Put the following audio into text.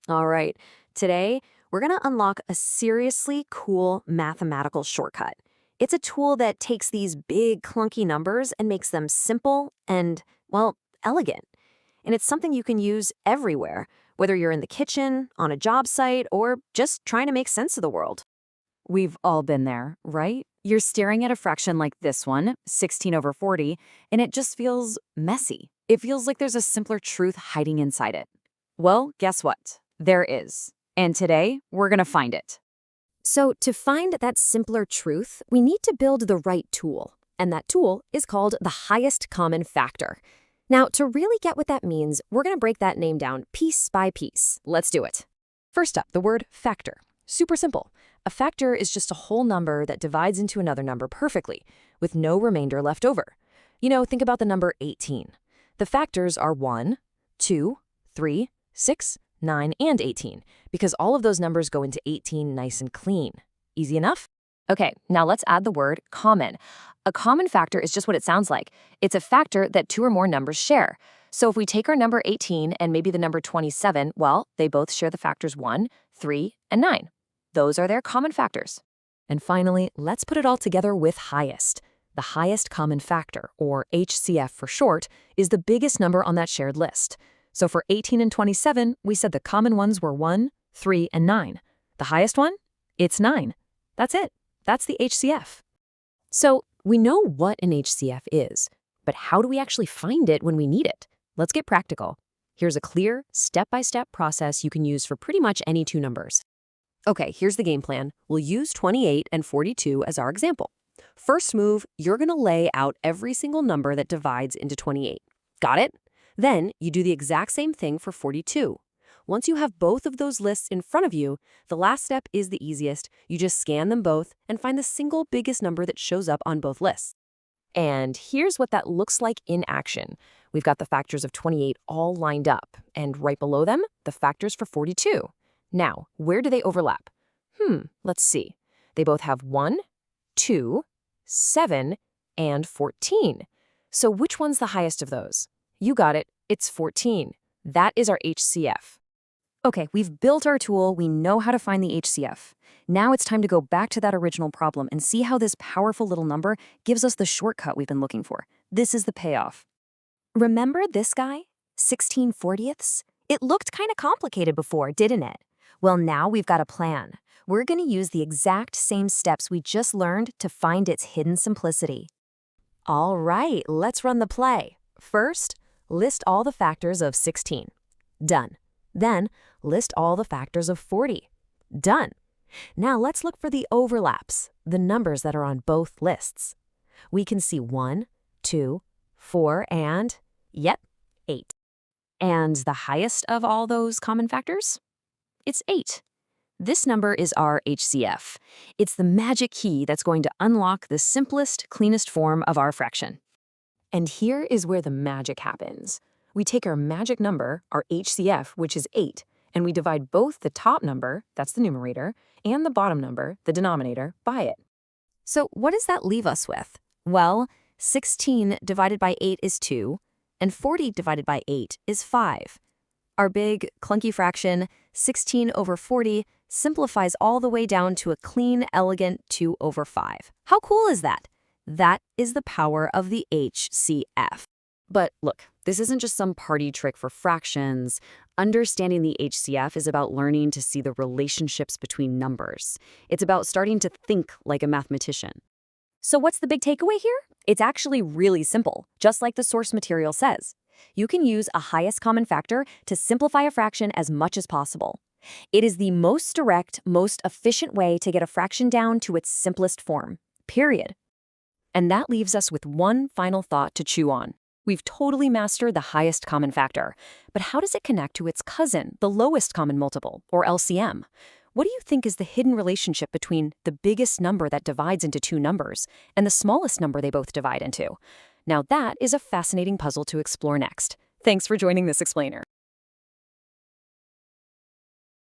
All right, today we're going to unlock a seriously cool mathematical shortcut. It's a tool that takes these big, clunky numbers and makes them simple and, well, elegant. And it's something you can use everywhere, whether you're in the kitchen, on a job site, or just trying to make sense of the world. We've all been there, right? You're staring at a fraction like this one, 16 over 40, and it just feels messy. It feels like there's a simpler truth hiding inside it. Well, guess what? There is. And today, we're gonna find it. So, to find that simpler truth, we need to build the right tool. And that tool is called the highest common factor. Now, to really get what that means, we're going to break that name down piece by piece. Let's do it. First up, the word factor. Super simple. A factor is just a whole number that divides into another number perfectly, with no remainder left over. Think about the number 18. The factors are 1, 2, 3, 6, 9, and 18, because all of those numbers go into 18 nice and clean. Easy enough? Okay, now let's add the word common. A common factor is just what it sounds like. It's a factor that two or more numbers share. So if we take our number 18 and maybe the number 27, well, they both share the factors 1, 3, and 9. Those are their common factors. And finally, let's put it all together with highest. The highest common factor, or HCF for short, is the biggest number on that shared list. So for 18 and 27, we said the common ones were 1, 3, and 9. The highest one? It's 9. That's it. That's the HCF. So we know what an HCF is, but how do we actually find it when we need it? Let's get practical. Here's a clear, step-by-step process you can use for pretty much any two numbers. Okay, here's the game plan. We'll use 28 and 42 as our example. First move, you're going to lay out every single number that divides into 28. Got it? Then you do the exact same thing for 42. Once you have both of those lists in front of you, the last step is the easiest. You just scan them both and find the single biggest number that shows up on both lists. And here's what that looks like in action. We've got the factors of 28 all lined up, and right below them, the factors for 42. Now, where do they overlap? Let's see. They both have 1, 2, 7, and 14. So which one's the highest of those? You got it, it's 14. That is our HCF. Okay, we've built our tool, we know how to find the HCF. Now it's time to go back to that original problem and see how this powerful little number gives us the shortcut we've been looking for. This is the payoff. Remember this guy? 16/40ths? It looked kind of complicated before, didn't it? Well, now we've got a plan. We're going to use the exact same steps we just learned to find its hidden simplicity. All right, let's run the play. First, list all the factors of 16. Done. Then, list all the factors of 40. Done. Now let's look for the overlaps, the numbers that are on both lists. We can see 1, 2, 4, and, yep, 8. And the highest of all those common factors? It's 8. This number is our HCF. It's the magic key that's going to unlock the simplest, cleanest form of our fraction. And here is where the magic happens. We take our magic number, our HCF, which is 8, and we divide both the top number, that's the numerator, and the bottom number, the denominator, by it. So what does that leave us with? Well, 16 divided by 8 is 2, and 40 divided by 8 is 5. Our big, clunky fraction, 16 over 40, simplifies all the way down to a clean, elegant 2 over 5. How cool is that? That is the power of the HCF. But look, this isn't just some party trick for fractions. Understanding the HCF is about learning to see the relationships between numbers. It's about starting to think like a mathematician. So what's the big takeaway here? It's actually really simple, just like the source material says. You can use a highest common factor to simplify a fraction as much as possible. It is the most direct, most efficient way to get a fraction down to its simplest form, period. And that leaves us with one final thought to chew on. We've totally mastered the highest common factor, but how does it connect to its cousin, the lowest common multiple, or LCM? What do you think is the hidden relationship between the biggest number that divides into two numbers and the smallest number they both divide into? Now that is a fascinating puzzle to explore next. Thanks for joining this explainer.